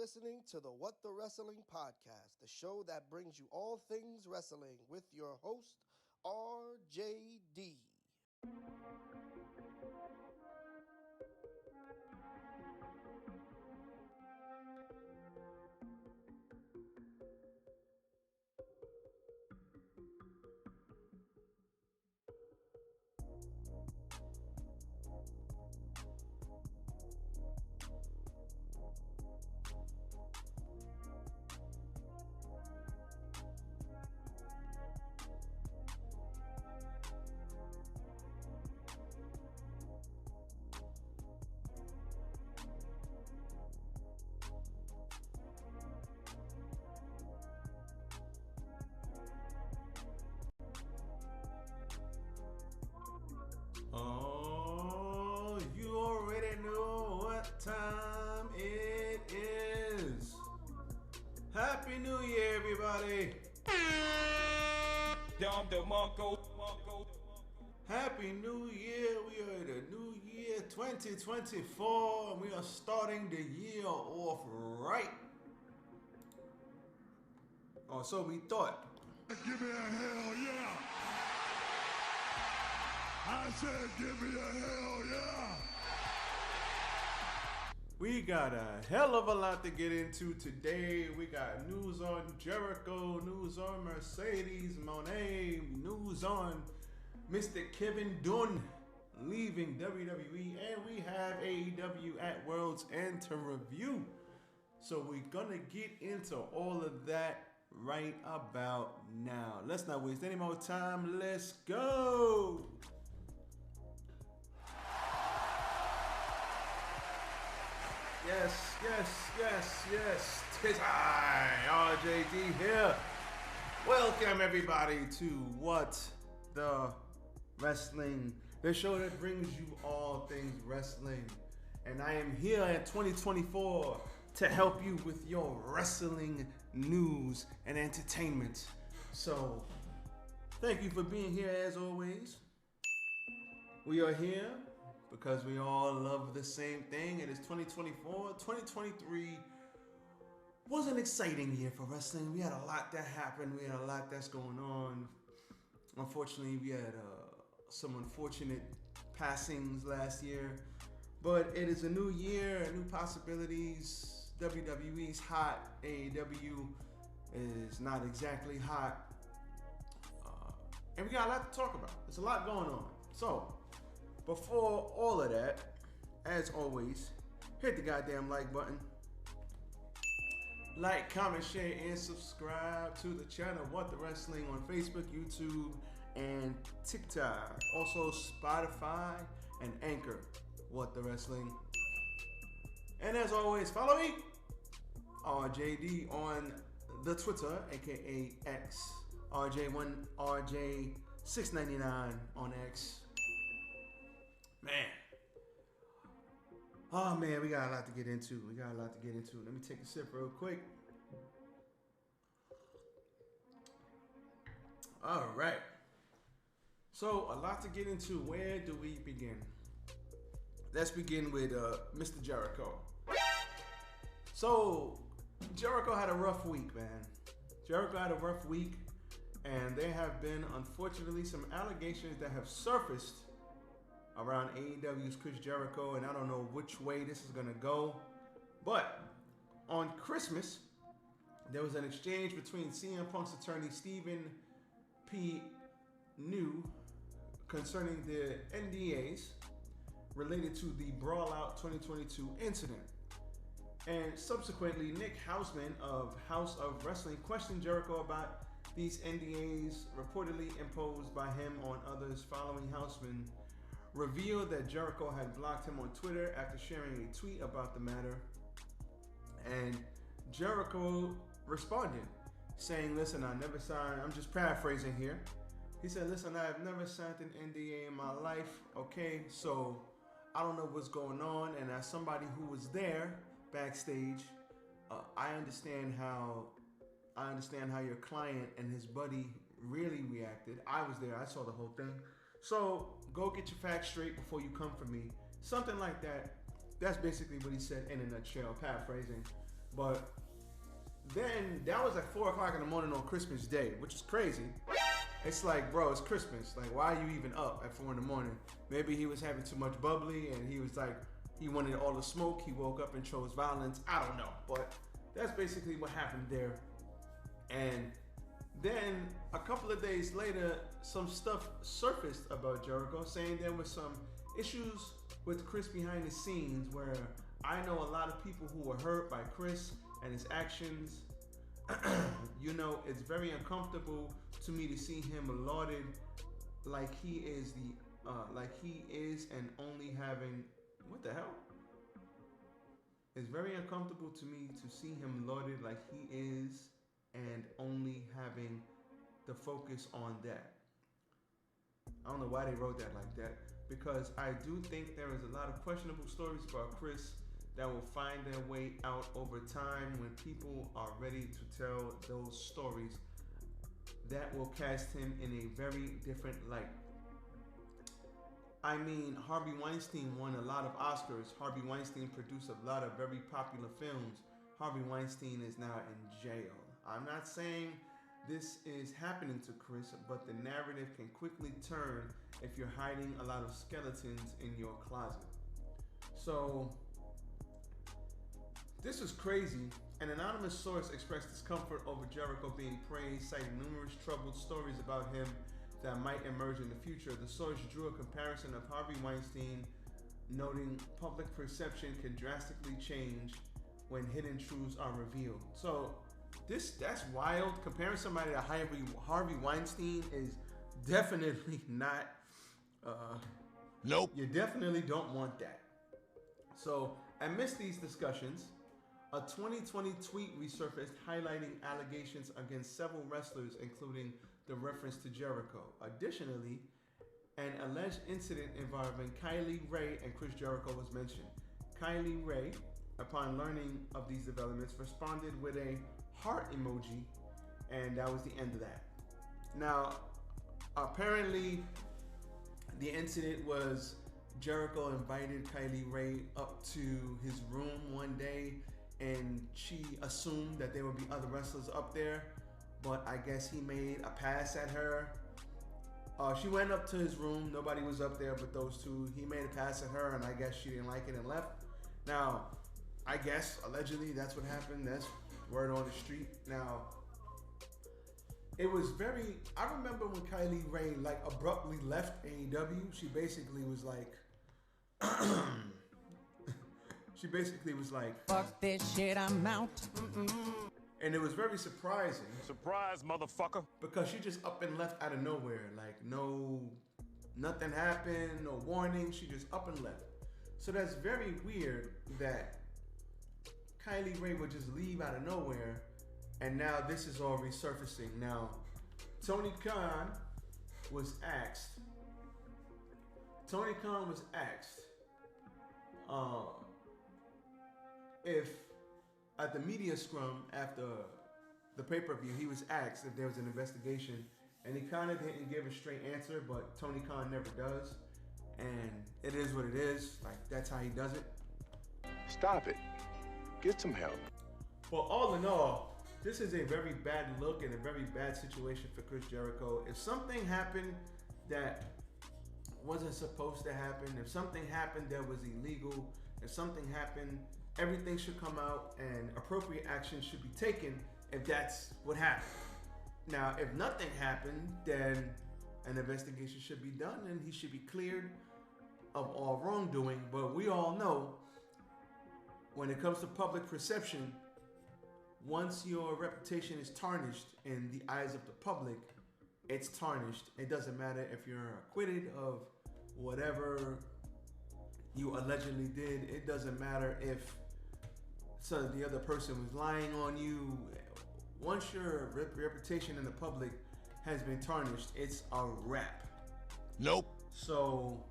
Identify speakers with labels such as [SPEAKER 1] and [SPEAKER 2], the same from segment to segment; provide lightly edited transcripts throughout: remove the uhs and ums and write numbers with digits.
[SPEAKER 1] listening to the What the Wrestling Podcast, the show that brings you all things wrestling with your host, RJD.
[SPEAKER 2] Oh, you already know what time it is. Happy New Year, everybody. Happy New Year. We are in the new year 2024, and we are starting the year off right. Oh, so we thought.
[SPEAKER 3] Give me a hell yeah! I said, give me a hell yeah!
[SPEAKER 2] We got a hell of a lot to get into today. We got news on Jericho, news on Mercedes Moné, news on Mr. Kevin Dunn leaving WWE, and we have AEW at World's End to review. So we're gonna get into all of that right about now. Let's not waste any more time. Let's go! Yes. Tis I, RJD here. Welcome everybody to What the Wrestling, the show that brings you all things wrestling. And I am here in 2024 to help you with your wrestling news and entertainment. So, thank you for being here as always. We are here because we all love the same thing. It is 2024. 2023 was an exciting year for wrestling. We had a lot that happened. We had a lot that's going on. Unfortunately, we had some unfortunate passings last year. But it is a new year, new possibilities. WWE's hot. AEW is not exactly hot. And we got a lot to talk about. There's a lot going on. So, before all of that, as always, hit the goddamn like button. Like, comment, share, and subscribe to the channel What the Wrestling on Facebook, YouTube, and TikTok. Also, Spodify and Anchor, What the Wrestling. And as always, follow me, RJD, on the Twitter, aka X, RJ1, RJ699 on X. Man. Oh man, we got a lot to get into. Let me take a sip real quick. All right. So, a lot to get into. Where do we begin? Let's begin with Mr. Jericho. So, Jericho had a rough week, man. And there have been, unfortunately, some allegations that have surfaced around AEW's Chris Jericho, and I don't know which way this is gonna go. But on Christmas, there was an exchange between CM Punk's attorney Stephen P. New concerning the NDAs related to the Brawl Out 2022 incident. And subsequently, Nick Hausman of House of Wrestling questioned Jericho about these NDAs reportedly imposed by him on others, following Hausman revealed that Jericho had blocked him on Twitter after sharing a tweet about the matter. And Jericho responded, saying, listen, I never signed, I'm just paraphrasing here. He said, listen, I have never signed an NDA in my life, okay? So I don't know what's going on. And as somebody who was there backstage, I understand how your client and his buddy really reacted. I was there, I saw the whole thing. So go get your facts straight before you come for me. Something like that. That's basically what he said in a nutshell, paraphrasing. But then that was at 4 o'clock in the morning on Christmas Day, which is crazy. It's like, bro, it's Christmas. Like, why are you even up at 4 in the morning? Maybe he was having too much bubbly and he was like, he wanted all the smoke. He woke up and chose violence. I don't know. But that's basically what happened there. And then a couple of days later, some stuff surfaced about Jericho, saying there were some issues with Chris behind the scenes, where I know a lot of people who were hurt by Chris and his actions. You know, it's very uncomfortable to me to see him lauded like he is and only having, what the hell? It's very uncomfortable to me to see him lauded like he is and only having the focus on that. I don't know why they wrote that like that, because I do think there is a lot of questionable stories about Chris that will find their way out over time when people are ready to tell those stories that will cast him in a very different light. I mean, Harvey Weinstein won a lot of Oscars. Harvey Weinstein produced a lot of very popular films. Harvey Weinstein is now in jail. I'm not saying this is happening to Chris, but the narrative can quickly turn if you're hiding a lot of skeletons in your closet. So, this is crazy. An anonymous source expressed discomfort over Jericho being praised, citing numerous troubled stories about him that might emerge in the future. The source drew a comparison of Harvey Weinstein, noting public perception can drastically change when hidden truths are revealed. So that's wild. Comparing somebody to Harvey Weinstein is definitely not.
[SPEAKER 3] Nope.
[SPEAKER 2] You definitely don't want that. So amidst these discussions, a 2020 tweet resurfaced highlighting allegations against several wrestlers, including the reference to Jericho. Additionally, an alleged incident involving Kylie Rae and Chris Jericho was mentioned. Kylie Rae, upon learning of these developments, responded with a heart emoji, and that was the end of that. Now, apparently, the incident was Jericho invited Kylie Rae up to his room one day, and she assumed that there would be other wrestlers up there, but I guess he made a pass at her. She went up to his room. Nobody was up there but those two. He made a pass at her, and I guess she didn't like it and left. Now, I guess, allegedly, that's what happened. That's word on the street. Now, it was very... I remember when Kylie Rae, like, abruptly left AEW, she basically was like... fuck this shit, I'm out. And it was very surprising.
[SPEAKER 3] Surprise, motherfucker.
[SPEAKER 2] Because she just up and left out of nowhere. Like, nothing happened, no warning. She just up and left. So that's very weird that Kylie Rae would just leave out of nowhere, and now this is all resurfacing. Now, Tony Khan was asked if at the media scrum after the pay-per-view, he was asked if there was an investigation, and he kind of didn't give a straight answer, but Tony Khan never does, and it is what it is. Like, that's how he does it.
[SPEAKER 3] Stop it. Get some help.
[SPEAKER 2] Well, all in all, this is a very bad look and a very bad situation for Chris Jericho. If something happened that wasn't supposed to happen, if something happened that was illegal, if something happened, everything should come out and appropriate action should be taken if that's what happened. Now, if nothing happened, then an investigation should be done and he should be cleared of all wrongdoing. But we all know when it comes to public perception, once your reputation is tarnished in the eyes of the public, it's tarnished. It doesn't matter if you're acquitted of whatever you allegedly did. It doesn't matter if the other person was lying on you. Once your reputation in the public has been tarnished, it's a wrap.
[SPEAKER 3] Nope.
[SPEAKER 2] So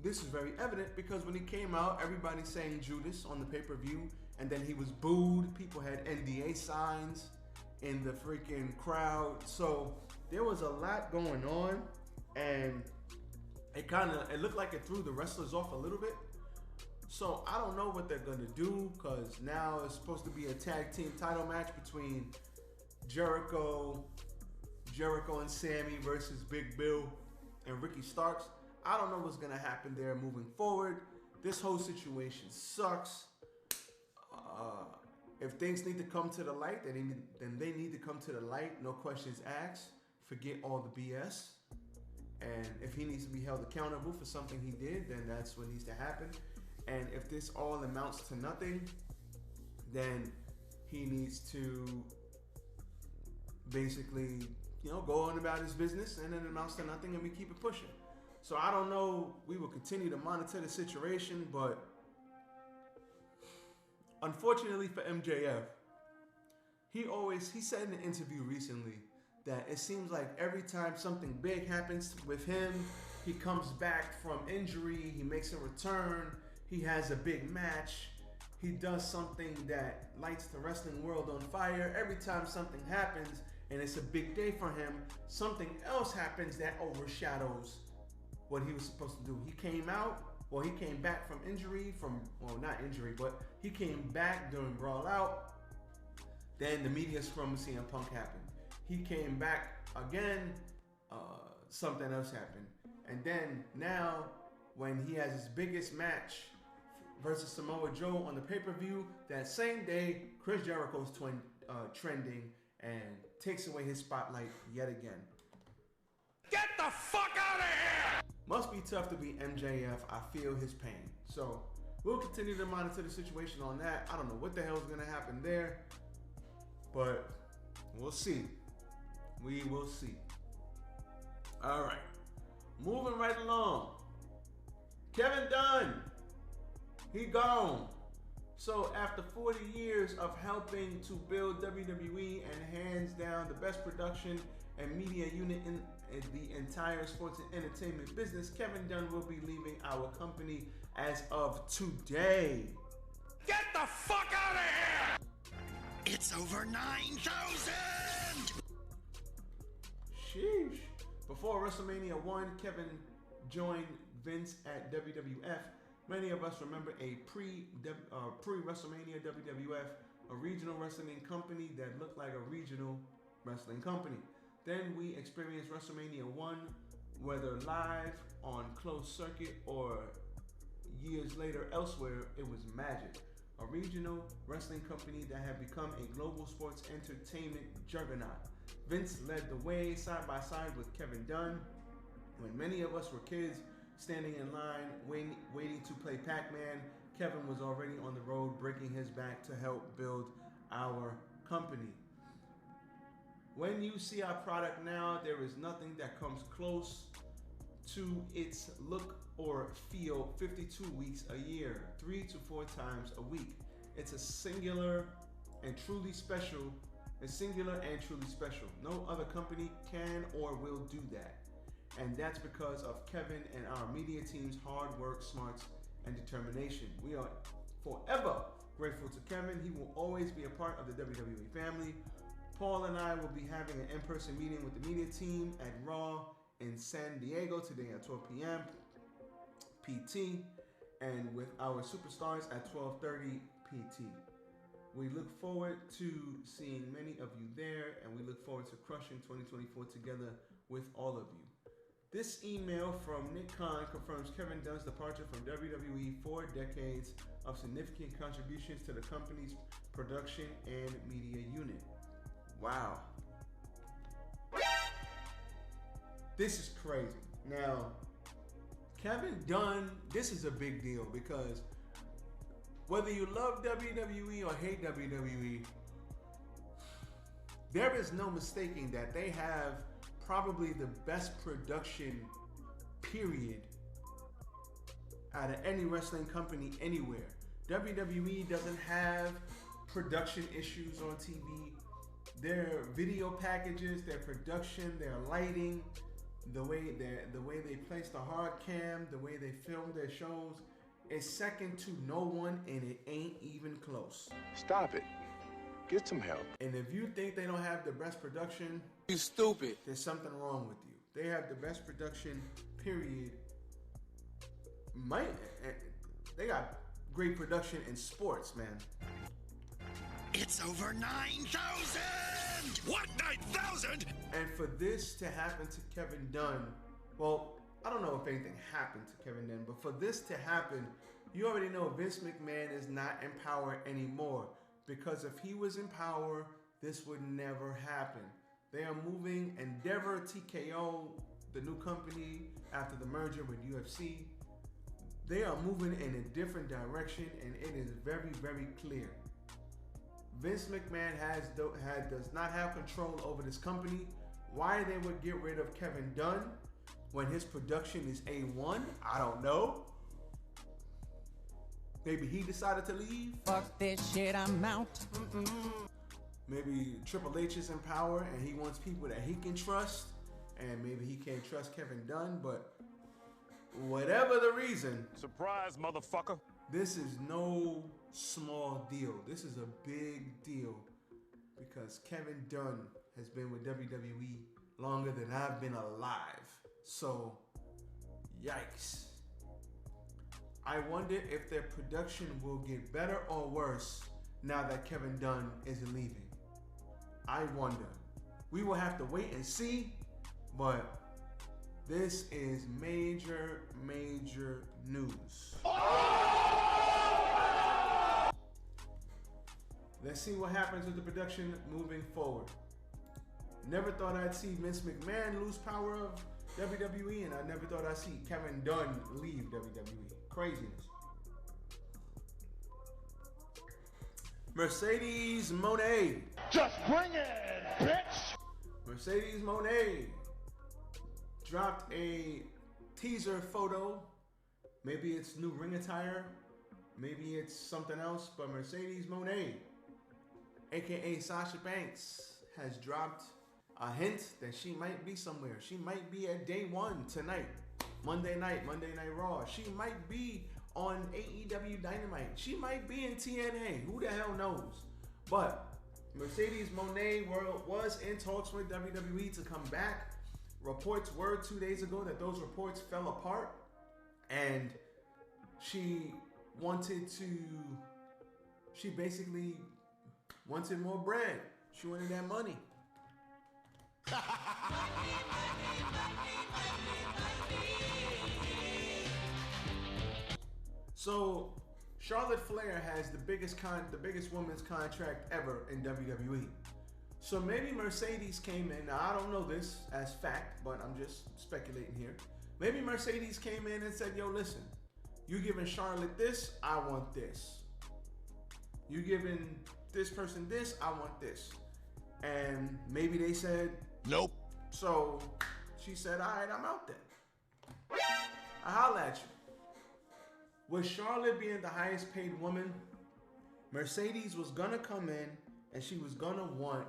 [SPEAKER 2] this is very evident because when he came out, everybody sang Judas on the pay-per-view, and then he was booed. People had NDA signs in the freaking crowd. So there was a lot going on, and it looked like it threw the wrestlers off a little bit. So I don't know what they're gonna do, because now it's supposed to be a tag team title match between Jericho and Sammy versus Big Bill and Ricky Starks. I don't know what's gonna happen there moving forward. This whole situation sucks. If things need to come to the light, then they need to come to the light. No questions asked. Forget all the BS. And if he needs to be held accountable for something he did, then that's what needs to happen. And if this all amounts to nothing, then he needs to basically, go on about his business, and it amounts to nothing, and we keep it pushing. So I don't know. We will continue to monitor the situation, but unfortunately for MJF, he said in an interview recently that it seems like every time something big happens with him, he comes back from injury, he makes a return, he has a big match, he does something that lights the wrestling world on fire. Every time something happens and it's a big day for him, something else happens that overshadows what he was supposed to do. He came back from injury, not injury, but he came back during Brawl Out. Then the media scrum with CM Punk happened. He came back again, something else happened. And then now, when he has his biggest match versus Samoa Joe on the pay-per-view, that same day, Chris Jericho's trending and takes away his spotlight yet again.
[SPEAKER 3] Get the fuck out of here!
[SPEAKER 2] Must be tough to be MJF. I feel his pain. So we'll continue to monitor the situation on that. I don't know what the hell is going to happen there, but we'll see. We will see. All right. Moving right along. Kevin Dunn. He gone. So after 40 years of helping to build WWE and hands down the best production and media unit in the entire sports and entertainment business, Kevin Dunn will be leaving our company as of today.
[SPEAKER 3] Get the fuck out of here!
[SPEAKER 4] It's over 9,000!
[SPEAKER 2] Sheesh. Before WrestleMania 1, Kevin joined Vince at WWF. Many of us remember a pre-WrestleMania WWF, a regional wrestling company that looked like a regional wrestling company. Then we experienced WrestleMania 1, whether live, on closed circuit, or years later elsewhere, it was magic. A regional wrestling company that had become a global sports entertainment juggernaut. Vince led the way side by side with Kevin Dunn. When many of us were kids standing in line waiting to play Pac-Man, Kevin was already on the road breaking his back to help build our company. When you see our product now, there is nothing that comes close to its look or feel 52 weeks a year, 3 to 4 times a week. It's a singular and truly special. No other company can or will do that. And that's because of Kevin and our media team's hard work, smarts, and determination. We are forever grateful to Kevin. He will always be a part of the WWE family. Paul and I will be having an in-person meeting with the media team at Raw in San Diego today at 12 p.m. PT, and with our superstars at 12:30 PT. We look forward to seeing many of you there, and we look forward to crushing 2024 together with all of you. This email from Nick Khan confirms Kevin Dunn's departure from WWE, 4 decades of significant contributions to the company's production and media unit. Wow. This is crazy. Now, Kevin Dunn, this is a big deal because whether you love WWE or hate WWE, there is no mistaking that they have probably the best production, period, out of any wrestling company anywhere. WWE doesn't have production issues on TV. Their video packages, their production, their lighting, the way they place the hard cam, the way they film their shows, is second to no one, and it ain't even close.
[SPEAKER 3] Stop it. Get some help.
[SPEAKER 2] And if you think they don't have the best production,
[SPEAKER 4] You stupid.
[SPEAKER 2] there's something wrong with you. They have the best production, period. They got great production in sports, man.
[SPEAKER 4] It's over 9,000!
[SPEAKER 3] What, 9,000?
[SPEAKER 2] And for this to happen to Kevin Dunn, well, I don't know if anything happened to Kevin Dunn, but for this to happen, you already know Vince McMahon is not in power anymore. Because if he was in power, this would never happen. They are moving Endeavor TKO, the new company after the merger with UFC. They are moving in a different direction, and it is very, very clear. Vince McMahon does not have control over this company. Why they would get rid of Kevin Dunn when his production is A1, I don't know. Maybe he decided to leave.
[SPEAKER 5] Fuck this shit, I'm out.
[SPEAKER 2] Maybe Triple H is in power and he wants people that he can trust, and maybe he can't trust Kevin Dunn, but whatever the reason,
[SPEAKER 3] Surprise, motherfucker.
[SPEAKER 2] this is no small deal. This is a big deal because Kevin Dunn has been with WWE longer than I've been alive. So, yikes. I wonder if their production will get better or worse now that Kevin Dunn is leaving. I wonder. We will have to wait and see, but this is major, major news. Let's see what happens with the production moving forward. Never thought I'd see Vince McMahon lose power of WWE, and I never thought I'd see Kevin Dunn leave WWE. Craziness. Mercedes Moné.
[SPEAKER 3] Just bring it, bitch!
[SPEAKER 2] Mercedes Moné dropped a teaser photo. Maybe it's new ring attire. Maybe it's something else. But Mercedes Moné, aka Sasha Banks, has dropped a hint that she might be somewhere. She might be at Day One tonight. Monday Night Raw. She might be on AEW Dynamite. She might be in TNA. Who the hell knows? But Mercedes Moné was in talks with WWE to come back. Reports were 2 days ago that those reports fell apart, and she basically wanted more bread. She wanted that money. So Charlotte Flair has the biggest women's contract ever in WWE. So maybe Mercedes came in. Now, I don't know this as fact, but I'm just speculating here. Maybe Mercedes came in and said, yo, listen, you giving Charlotte this, I want this. You giving this person this, I want this. And maybe they said,
[SPEAKER 3] Nope.
[SPEAKER 2] so she said, all right, I'm out then. I holla at you. With Charlotte being the highest paid woman, Mercedes was gonna come in and she was gonna want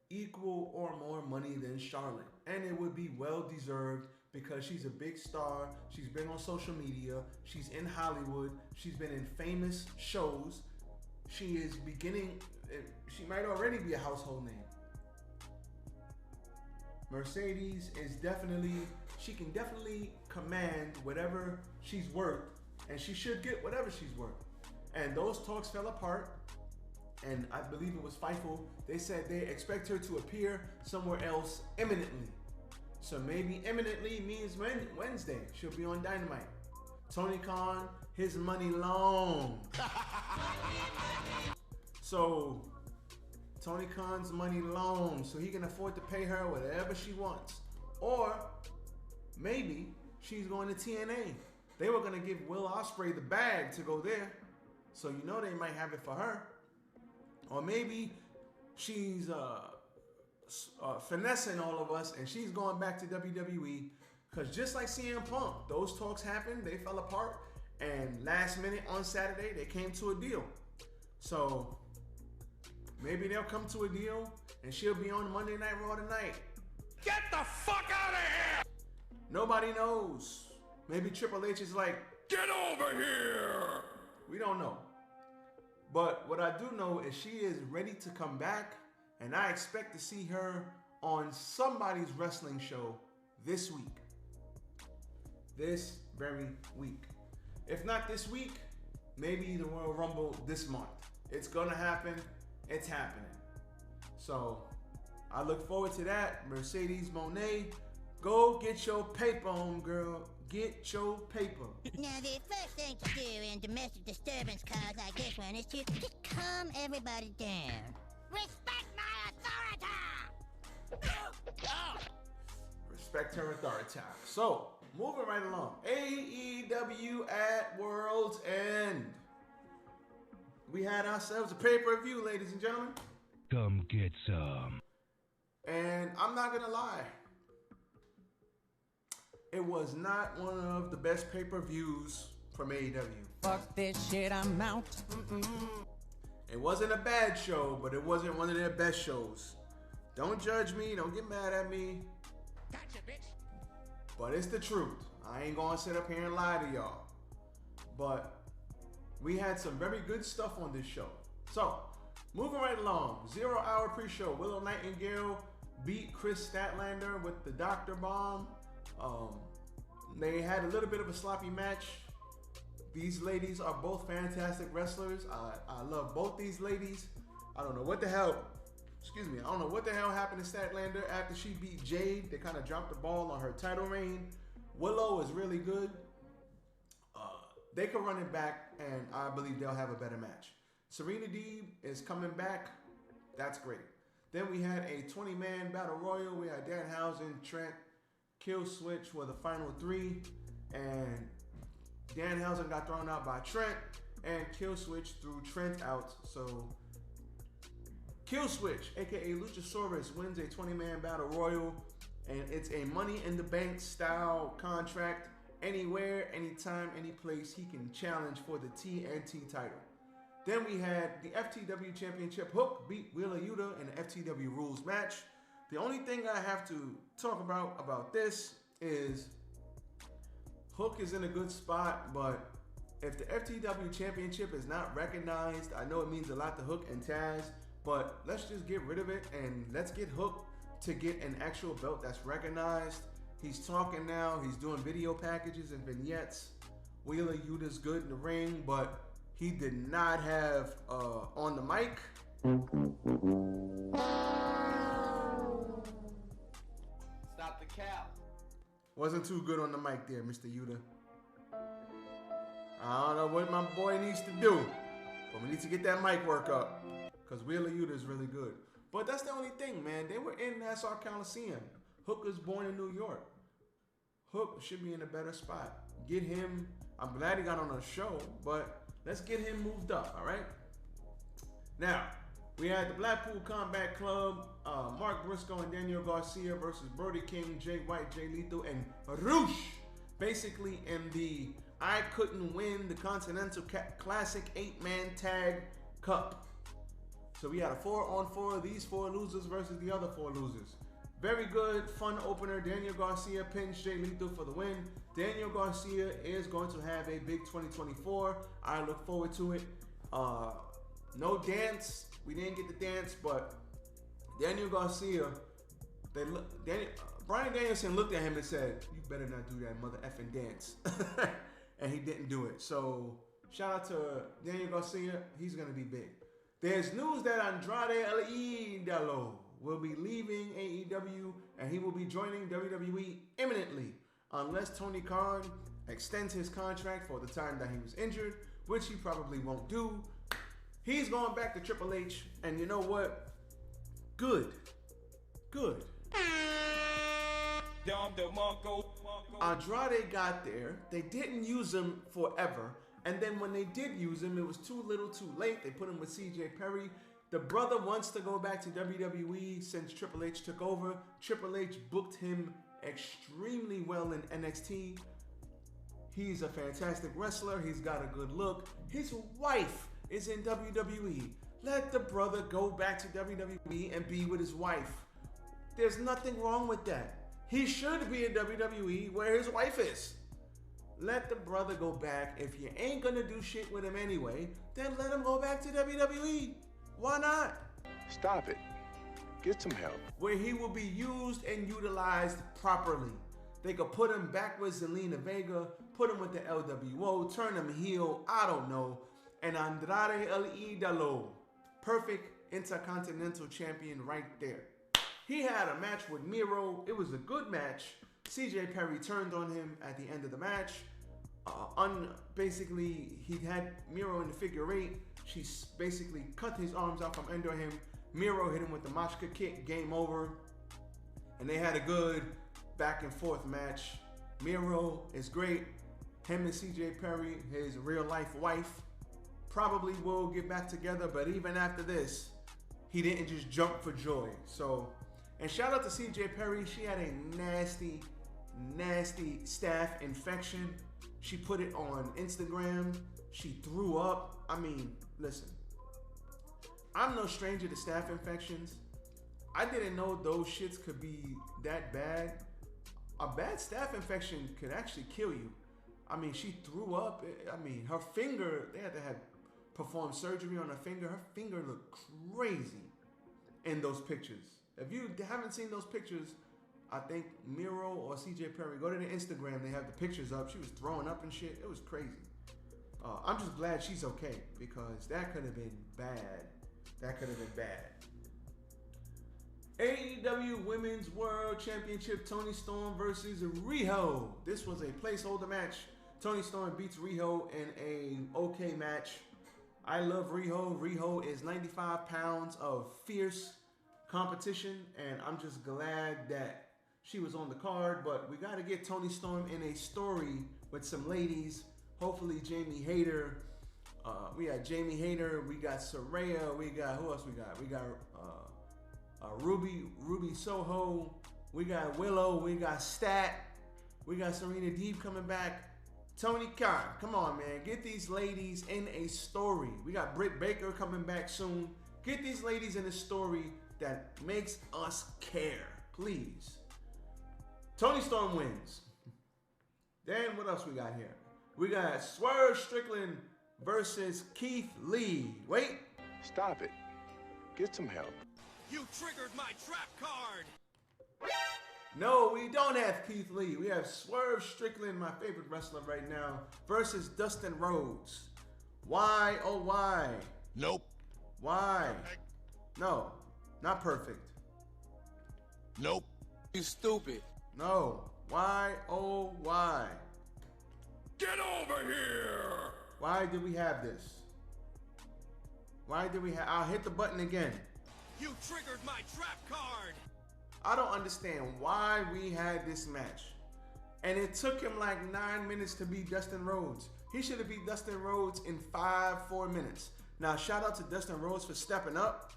[SPEAKER 2] equal or more money than Charlotte. And it would be well deserved because she's a big star. She's been on social media. She's in Hollywood. She's been in famous shows. She might already be a household name. Mercedes she can definitely command whatever she's worth, and she should get whatever she's worth. And those talks fell apart, and I believe it was Fightful. They said they expect her to appear somewhere else imminently. So maybe imminently means Wednesday. She'll be on Dynamite. Tony Khan, his money long. So Tony Khan's money long, so he can afford to pay her whatever she wants. Or maybe she's going to TNA. They were gonna give Will Ospreay the bag to go there, so you know they might have it for her. Or maybe she's finessing all of us and she's going back to WWE, because just like CM Punk, those talks happened, they fell apart, and last minute on Saturday they came to a deal. So maybe they'll come to a deal and she'll be on Monday Night Raw tonight.
[SPEAKER 3] Get the fuck out of here!
[SPEAKER 2] Nobody knows. Maybe Triple H is like,
[SPEAKER 3] Get over here!
[SPEAKER 2] we don't know. But what I do know is she is ready to come back, and I expect to see her on somebody's wrestling show this week. This very week. If not this week, maybe the Royal Rumble this month. It's gonna happen. It's happening. So I look forward to that. Mercedes Moné, go get your paper on, girl. Get your paper.
[SPEAKER 6] Now, the first thing to do in domestic disturbance calls like this one is to just calm everybody down. Respect my authority!
[SPEAKER 2] Respect her authority. So, moving right along. AEW at World's End. We had ourselves a pay-per-view, ladies and gentlemen.
[SPEAKER 3] Come get some.
[SPEAKER 2] And I'm not gonna lie, it was not one of the best pay-per-views from AEW.
[SPEAKER 5] Fuck this shit, I'm out.
[SPEAKER 2] It wasn't a bad show, but it wasn't one of their best shows. Don't judge me, don't get mad at me.
[SPEAKER 3] Gotcha, bitch.
[SPEAKER 2] But it's the truth. I ain't gonna sit up here and lie to y'all. But we had some very good stuff on this show. So, moving right along. 0 hour pre-show. Willow Nightingale beat Chris Statlander with the Dr. Bomb. They had a little bit of a sloppy match. These ladies are both fantastic wrestlers. I love both these ladies. I don't know what the hell happened to Statlander after she beat Jade. They kind of dropped the ball on her title reign. Willow is really good. They can run it back, and I believe they'll have a better match. Serena Deeb is coming back. That's great. Then we had a 20-man battle royal. We had Danhausen, Trent, Kill Switch were the final three, and Danhausen got thrown out by Trent, and Kill Switch threw Trent out. So Kill Switch, aka Luchasaurus, wins a 20-man battle royal, and it's a Money in the Bank style contract. Anywhere, anytime, any place, he can challenge for the TNT title. Then we had the FTW Championship. Hook beat Wheeler Yuta in the FTW Rules match. The only thing I have to talk about this is Hook is in a good spot, but if the FTW Championship is not recognized, I know it means a lot to Hook and Taz, but let's just get rid of it and let's get Hook to get an actual belt that's recognized. He's talking now. He's doing video packages and vignettes. Wheeler Yuta's good in the ring, but he did not have on the mic.
[SPEAKER 7] Stop the cap.
[SPEAKER 2] Wasn't too good on the mic there, Mr. Yuta. I don't know what my boy needs to do, but we need to get that mic work up because Wheeler Yuta is really good. But that's the only thing, man. They were in Nassau Coliseum. Hook was born in New York. Hook should be in a better spot. Get him. I'm glad he got on a show, but let's get him moved up, all right? Now, we had the Blackpool Combat Club, Mark Briscoe and Daniel Garcia versus Brody King, Jay White, Jay Lethal, and Roosh. Basically in the I Couldn't Win the Continental Classic 8-Man Tag Cup. So we had a 4-on-4, these 4 losers versus the other 4 losers. Very good, fun opener. Daniel Garcia pins Jay Lethal for the win. Daniel Garcia is going to have a big 2024. I look forward to it. No dance. We didn't get the dance, but Daniel Garcia, Bryan Danielson looked at him and said, "You better not do that mother effing dance." And he didn't do it. So shout out to Daniel Garcia. He's going to be big. There's news that Andrade El Idolo will be leaving AEW and he will be joining WWE imminently unless Tony Khan extends his contract for the time that he was injured, which he probably won't do. He's going back to Triple H, and you know what? Good. Andrade got there. They didn't use him forever. And then when they did use him, it was too little too late. They put him with CJ Perry. The brother wants to go back to WWE since Triple H took over. Triple H booked him extremely well in NXT. He's a fantastic wrestler. He's got a good look. His wife is in WWE. Let the brother go back to WWE and be with his wife. There's nothing wrong with that. He should be in WWE where his wife is. Let the brother go back. If you ain't gonna do shit with him anyway, then let him go back to WWE. Why not?
[SPEAKER 8] Stop it. Get some help.
[SPEAKER 2] Where he will be used and utilized properly. They could put him back with Zelina Vega, put him with the LWO, turn him heel, I don't know. And Andrade El Idolo, perfect Intercontinental Champion right there. He had a match with Miro. It was a good match. CJ Perry turned on him at the end of the match. Basically, he had Miro in the figure eight. She basically cut his arms out from under him. Miro hit him with the Machka kick. Game over. And they had a good back and forth match. Miro is great. Him and CJ Perry, his real life wife, probably will get back together. But even after this, he didn't just jump for joy. So, and shout out to CJ Perry. She had a nasty staph infection. She put it on Instagram. She threw up. I mean, listen, I'm no stranger to staph infections. I didn't know those shits could be that bad. A bad staph infection could actually kill you. I mean, she threw up. I mean, her finger, they had to perform surgery on her finger. Her finger looked crazy in those pictures. If you haven't seen those pictures, I think Miro or CJ Perry, go to the Instagram. They have the pictures up. She was throwing up and shit. It was crazy. I'm just glad she's okay because that could have been bad. That could have been bad. AEW Women's World Championship, Toni Storm versus Riho. This was a placeholder match. Toni Storm beats Riho in an okay match. I love Riho. Riho is 95 pounds of fierce competition, and I'm just glad that she was on the card. But we got to get Toni Storm in a story with some ladies. Hopefully Jamie Hayter. We got Jamie Hayter. We got Saraya. We got, who else we got? We got Ruby Soho. We got Willow. We got Stat. We got Serena Deeb coming back. Tony Khan, come on, man. Get these ladies in a story. We got Britt Baker coming back soon. Get these ladies in a story that makes us care, please. Toni Storm wins. Then what else we got here? We got Swerve Strickland versus Keith Lee. Wait.
[SPEAKER 8] Stop it. Get some help.
[SPEAKER 3] You triggered my trap card!
[SPEAKER 2] No, we don't have Keith Lee. We have Swerve Strickland, my favorite wrestler right now, versus Dustin Rhodes. Why, oh why?
[SPEAKER 3] Nope.
[SPEAKER 2] Why? No, not perfect.
[SPEAKER 3] Nope. You stupid.
[SPEAKER 2] No. Why, oh why?
[SPEAKER 3] Get over here!
[SPEAKER 2] Why did we have this? Why did we have... I'll hit the button again.
[SPEAKER 3] You triggered my trap card!
[SPEAKER 2] I don't understand why we had this match. And it took him like 9 minutes to beat Dustin Rhodes. He should have beat Dustin Rhodes in 4 minutes. Now, shout out to Dustin Rhodes for stepping up.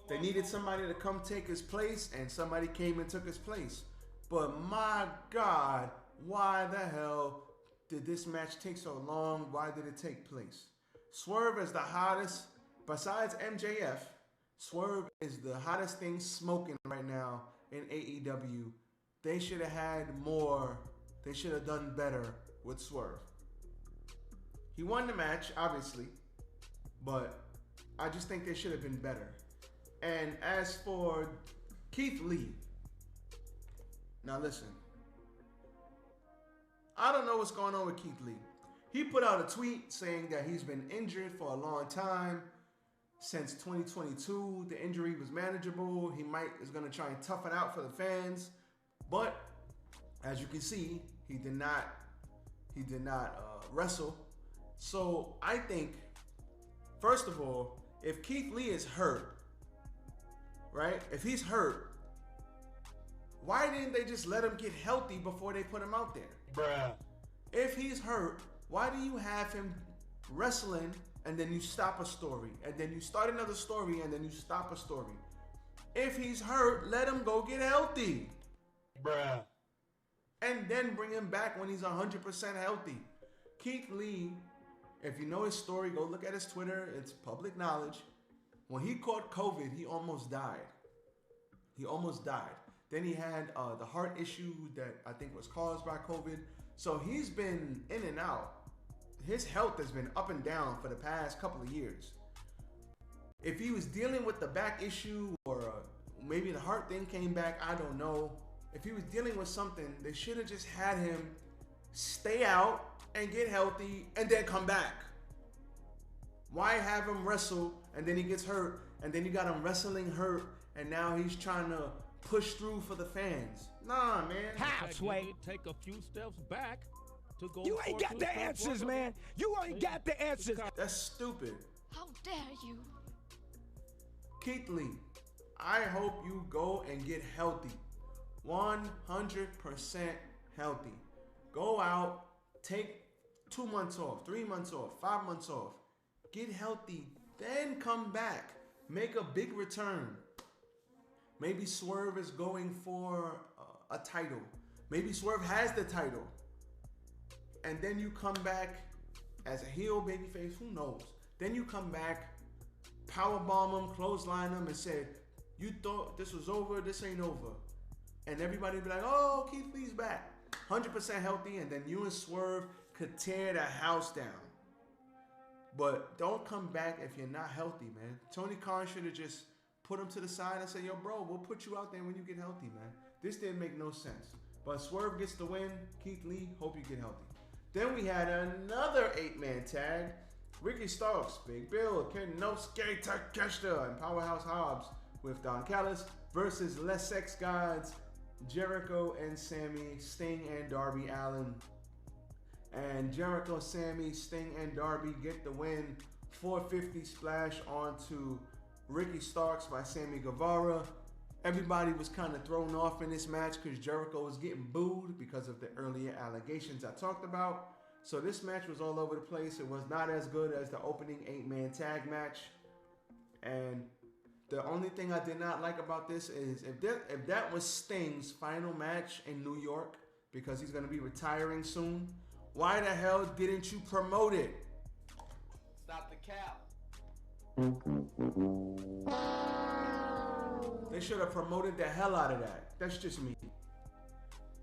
[SPEAKER 2] They needed somebody to come take his place, and somebody came and took his place. But my God, why the hell did this match take so long? Why did it take place? Swerve is the hottest, besides MJF, Swerve is the hottest thing smoking right now in AEW. They should have had more. They should have done better with Swerve. He won the match, obviously, but I just think they should have been better. And as for Keith Lee, now listen, I don't know what's going on with Keith Lee. He put out a tweet saying that he's been injured for a long time. Since 2022, the injury was manageable. He is going to try and tough it out for the fans. But as you can see, he did not wrestle. So I think, first of all, if Keith Lee is hurt, right? If he's hurt, why didn't they just let him get healthy before they put him out there?
[SPEAKER 3] Bruh.
[SPEAKER 2] If he's hurt, why do you have him wrestling and then you stop a story, and then you start another story, and then you stop a story? If he's hurt, let him go get healthy.
[SPEAKER 3] Bruh.
[SPEAKER 2] And then bring him back when he's 100% healthy. Keith Lee, if you know his story, go look at his Twitter. It's public knowledge. When he caught COVID, he almost died. He almost died. Then he had the heart issue that I think was caused by COVID. So he's been in and out. His health has been up and down for the past couple of years. If he was dealing with the back issue or maybe the heart thing came back. I don't know. If he was dealing with something, they should have just had him stay out and get healthy and then come back. Why have him wrestle and then he gets hurt and then you got him wrestling hurt and now he's trying to push through for the fans? Nah, man.
[SPEAKER 9] How, Sway?
[SPEAKER 3] Take a few steps back to go.
[SPEAKER 9] You ain't got the answers, man. You ain't got the answers.
[SPEAKER 2] That's stupid.
[SPEAKER 10] How dare you?
[SPEAKER 2] Keith Lee, I hope you go and get healthy. 100% healthy. Go out, take 2 months off, 3 months off, 5 months off. Get healthy, then come back. Make a big return. Maybe Swerve is going for a title. Maybe Swerve has the title. And then you come back as a heel babyface, who knows? Then you come back, powerbomb him, clothesline him, and say, you thought this was over, this ain't over. And everybody be like, oh, Keith Lee's back. 100% healthy, and then you and Swerve could tear the house down. But don't come back if you're not healthy, man. Tony Khan should have just put him to the side and say, yo, bro, we'll put you out there when you get healthy, man. This didn't make no sense. But Swerve gets the win. Keith Lee, hope you get healthy. Then we had another 8-man tag. Ricky Starks, Big Bill, Kenosuke Takeshita, and Powerhouse Hobbs with Don Callis versus Les Sex Gods, Jericho and Sammy, Sting and Darby Allin. And Jericho, Sammy, Sting, and Darby get the win. 450 splash onto Ricky Starks by Sammy Guevara. Everybody was kind of thrown off in this match because Jericho was getting booed because of the earlier allegations I talked about. So this match was all over the place. It was not as good as the opening 8-man tag match. And the only thing I did not like about this is if that was Sting's final match in New York, because he's going to be retiring soon, why the hell didn't you promote it?
[SPEAKER 7] Stop the cap.
[SPEAKER 2] They should have promoted the hell out of that. That's just me.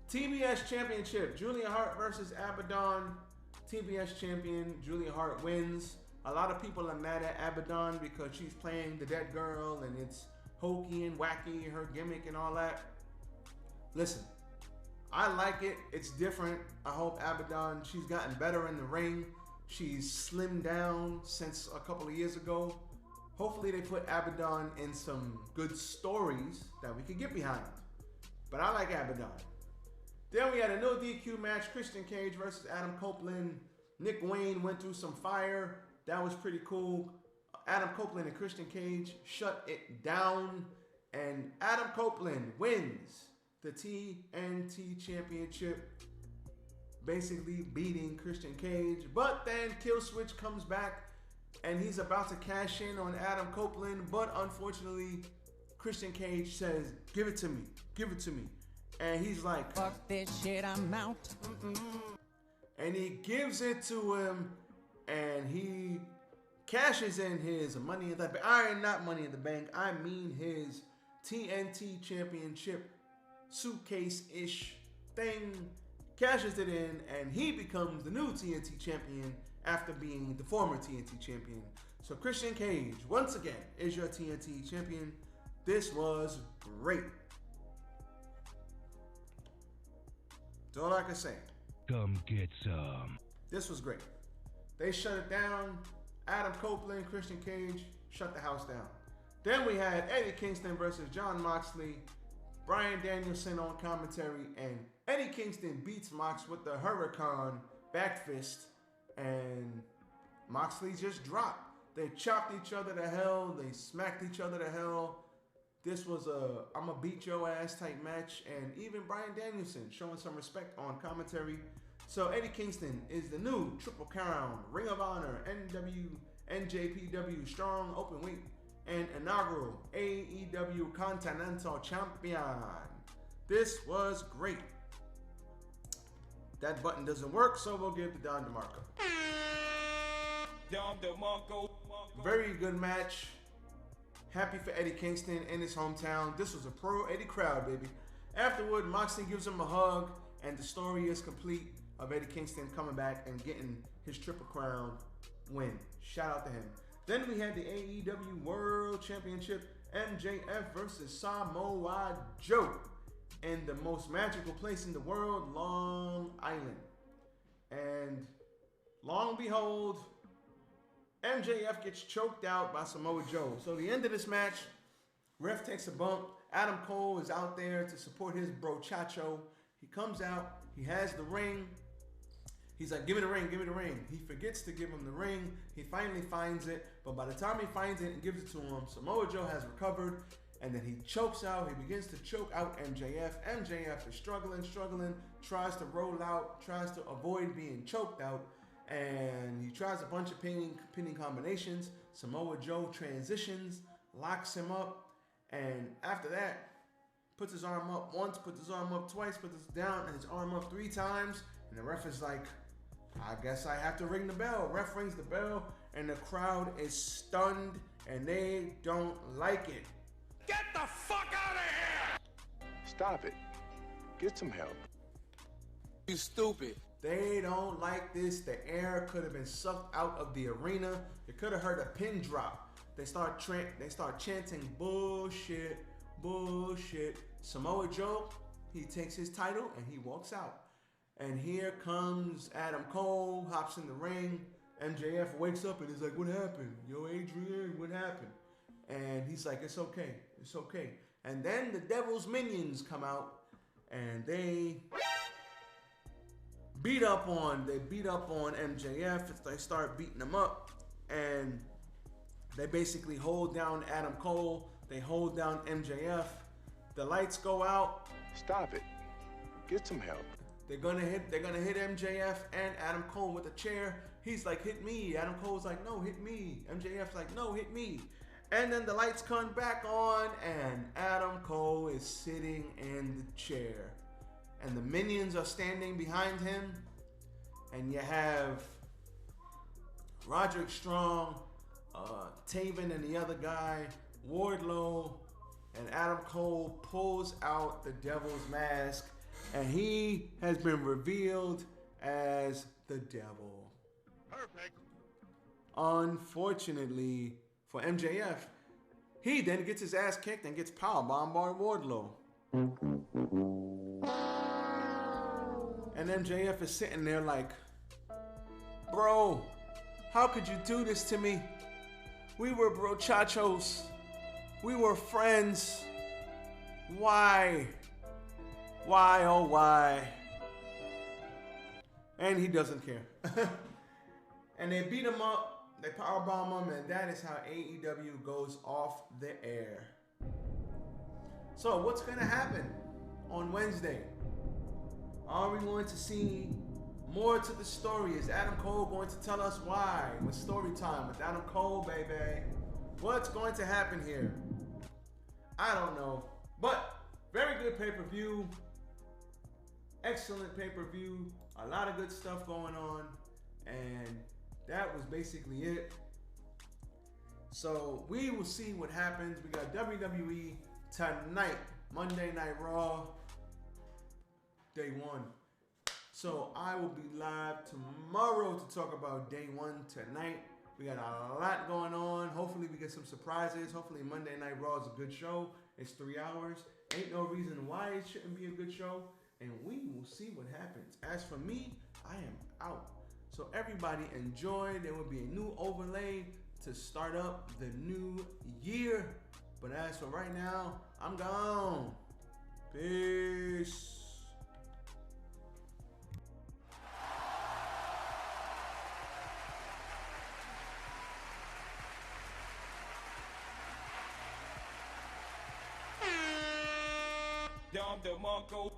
[SPEAKER 2] TBS Championship, Julia Hart versus Abaddon. TBS champion, Julia Hart wins. A lot of people are mad at Abaddon because she's playing the dead girl and it's hokey and wacky, her gimmick and all that. Listen, I like it. It's different. I hope Abaddon, she's gotten better in the ring. She's slimmed down since a couple of years ago. Hopefully they put Abaddon in some good stories that we can get behind. But I like Abaddon. Then we had a no DQ match, Christian Cage versus Adam Copeland. Nick Wayne went through some fire. That was pretty cool. Adam Copeland and Christian Cage shut it down. And Adam Copeland wins the TNT Championship, basically beating Christian Cage. But then Killswitch comes back and he's about to cash in on Adam Copeland. But unfortunately, Christian Cage says, give it to me, give it to me. And he's like,
[SPEAKER 5] fuck this shit, I'm out.
[SPEAKER 2] And he gives it to him and he cashes in his Money in the Bank. Not Money in the Bank. I mean his TNT Championship suitcase-ish thing. Cashes it in and he becomes the new TNT champion after being the former TNT champion. So Christian Cage, once again, is your TNT champion. This was great. That's all I can say.
[SPEAKER 3] Come get some.
[SPEAKER 2] This was great. They shut it down. Adam Copeland, Christian Cage shut the house down. Then we had Eddie Kingston versus Jon Moxley. Bryan Danielson on commentary, and Eddie Kingston beats Mox with the Hurricane back fist, and Moxley just dropped. They chopped each other to hell. They smacked each other to hell. This was a I'ma beat your ass type match, and even Bryan Danielson showing some respect on commentary. So Eddie Kingston is the new Triple Crown, Ring of Honor, NJPW Strong Openweight, and inaugural AEW Continental Champion. This was great. That button doesn't work, so we'll give the Don DeMarco. Very good match. Happy for Eddie Kingston in his hometown. This was a pro Eddie crowd, baby. Afterward, Moxley gives him a hug, and the story is complete of Eddie Kingston coming back and getting his Triple Crown win. Shout out to him. Then we had the AEW World Championship. MJF versus Samoa Joe in the most magical place in the world, Long Island. And long and behold, MJF gets choked out by Samoa Joe. So the end of this match, ref takes a bump. Adam Cole is out there to support his bro Chacho. He comes out. He has the ring. He's like, give me the ring, give me the ring. He forgets to give him the ring. He finally finds it. But by the time he finds it and gives it to him, Samoa Joe has recovered. And then he chokes out. He begins to choke out MJF. MJF is struggling, tries to roll out, tries to avoid being choked out. And he tries a bunch of pinning combinations. Samoa Joe transitions, locks him up. And after that, puts his arm up once, puts his arm up twice, puts his down and his arm up 3 times. And the ref is like, I guess I have to ring the bell. Ref rings the bell and the crowd is stunned and they don't like it.
[SPEAKER 3] Get the fuck out of here!
[SPEAKER 8] Stop it. Get some help.
[SPEAKER 7] You stupid.
[SPEAKER 2] They don't like this. The air could have been sucked out of the arena. You could have heard a pin drop. They start chanting bullshit, bullshit. Samoa Joe, he takes his title and he walks out. And here comes Adam Cole, hops in the ring. MJF wakes up and he's like, what happened? Yo, Adrian, what happened? And he's like, it's okay, it's okay. And then the Devil's Minions come out and they beat up on MJF. They start beating him up and they basically hold down Adam Cole. They hold down MJF. The lights go out.
[SPEAKER 8] Stop it. Get some help.
[SPEAKER 2] They're gonna hit MJF and Adam Cole with a chair. He's like, hit me. Adam Cole's like, no, hit me. MJF's like, no, hit me. And then the lights come back on and Adam Cole is sitting in the chair. And the minions are standing behind him. And you have Roderick Strong, Taven and the other guy, Wardlow, and Adam Cole pulls out the Devil's Mask. And he has been revealed as the devil.
[SPEAKER 3] Perfect.
[SPEAKER 2] Unfortunately for MJF, he then gets his ass kicked and gets powerbombed by Wardlow. And MJF is sitting there like, bro, how could you do this to me? We were brochachos. We were friends. Why? Why, oh why? And he doesn't care. And they beat him up, they powerbomb him, and that is how AEW goes off the air. So what's gonna happen on Wednesday? Are we going to see more to the story? Is Adam Cole going to tell us why? With story time with Adam Cole, baby. What's going to happen here? I don't know. But very good pay-per-view. Excellent pay-per-view. A lot of good stuff going on. And that was basically it. So we will see what happens. We got WWE tonight. Monday Night Raw. Day 1. So I will be live tomorrow to talk about day 1 tonight. We got a lot going on. Hopefully we get some surprises. Hopefully Monday Night Raw is a good show. It's 3 hours. Ain't no reason why it shouldn't be a good show. And we will see what happens. As for me, I am out. So everybody enjoy. There will be a new overlay to start up the new year. But as for right now, I'm gone. Peace.
[SPEAKER 3] Dom DeMarco.